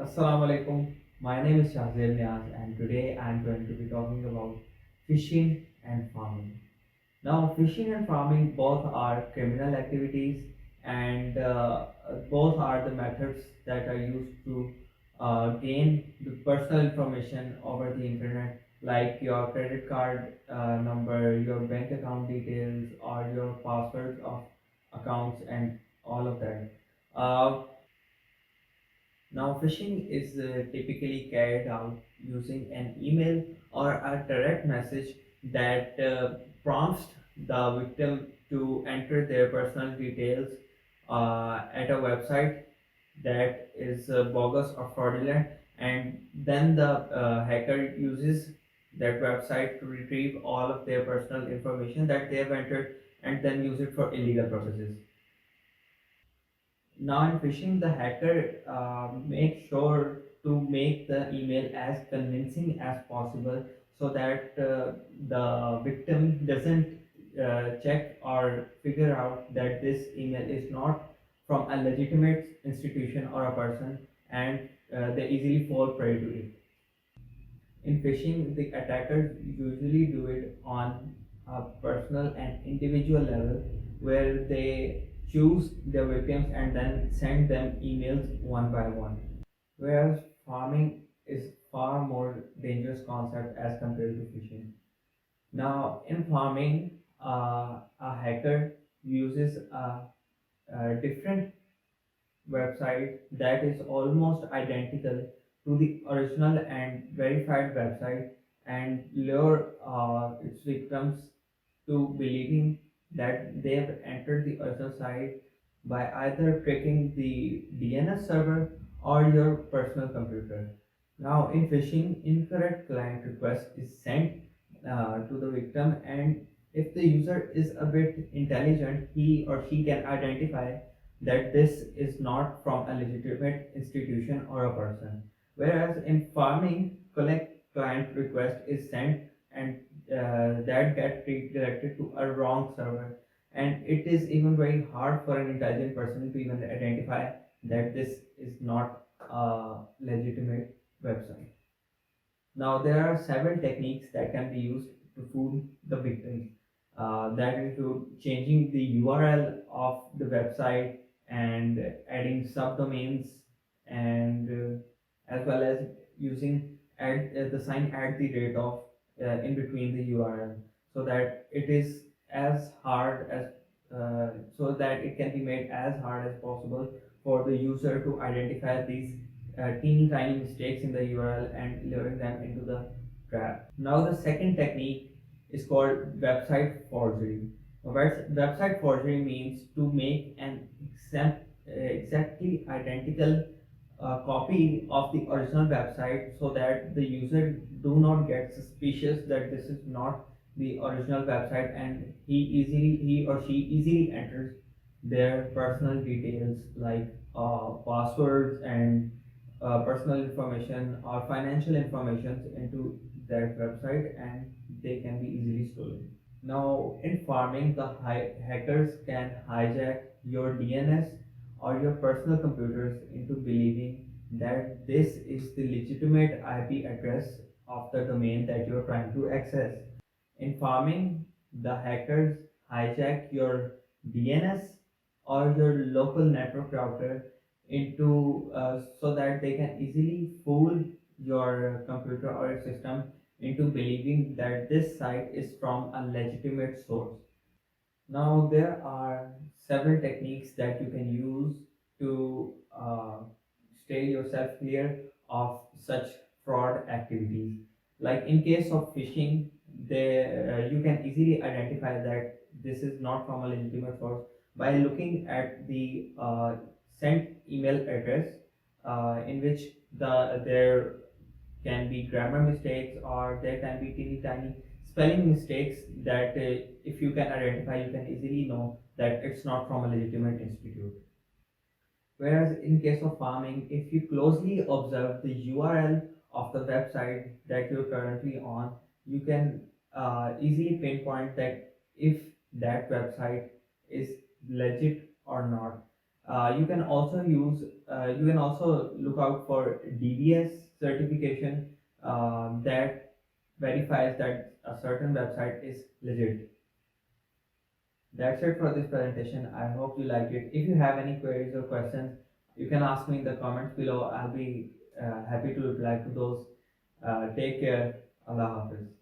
Assalamu alaikum. My name is Shahzir Niaz, and today I'm going to be talking about fishing and farming. Now, fishing and farming both are criminal activities, and both are the methods that are used to gain the personal information over the internet, like your credit card number, your bank account details, or your passwords of accounts, and all of that. Uh, Now, phishing is typically carried out using an email or a direct message that prompts the victim to enter their personal details at a website that is bogus or fraudulent, and then the hacker uses that website to retrieve all of their personal information that they have entered and then use it for illegal purposes. Now in phishing, the hacker makes sure to make the email as convincing as possible so that the victim doesn't check or figure out that this email is not from a legitimate institution or a person, and they easily fall prey to it. In phishing, the attackers usually do it on a personal and individual level where they choose their victims and then send them emails one by one. Whereas farming is far more dangerous concept as compared to phishing. Now, in farming, a hacker uses a different website that is almost identical to the original and verified website and lure its victims to believing that they have entered the original site by either tricking the DNS server or your personal computer. Now, in phishing, incorrect client request is sent to the victim, and if the user is a bit intelligent, he or she can identify that this is not from a legitimate institution or a person. Whereas in farming, collect client request is sent and that get redirected to a wrong server, and it is even very hard for an intelligent person to even identify that this is not a legitimate website. Now, there are several techniques that can be used to fool the victims. That include changing the URL of the website and adding subdomains, and as well as using the sign at the rate of in between the URL, so that it is as hard as so that it can be made as hard as possible for the user to identify these teeny tiny mistakes in the URL and luring them into the trap. Now, the second technique is called website forgery. Website forgery means to make an exactly identical copy of the original website so that the user do not get suspicious that this is not the original website, and he or she easily enters their personal details like passwords and personal information or financial information into that website, and they can be easily stolen. Now, in farming, the hackers can hijack your DNS or your personal computers into believing that this is the legitimate IP address of the domain that you're trying to access. In farming, the hackers hijack your DNS or your local network router into so that they can easily fool your computer or your system into believing that this site is from a legitimate source. Now, there are several techniques that you can use to stay yourself clear of such fraud activities. Like in case of phishing, you can easily identify that this is not from a legitimate source by looking at the sent email address, in which there can be grammar mistakes or there can be teeny tiny spelling mistakes that if you can identify, you can easily know that it's not from a legitimate institute. Whereas in case of farming, if you closely observe the URL of the website that you're currently on, you can easily pinpoint that if that website is legit or not. You can also you can also look out for DBS certification that verifies that a certain website is legit. That's it for this presentation. I hope you liked it. If you have any queries or questions, you can ask me in the comments below. I'll be happy to reply to those. Take care. Allah Hafiz.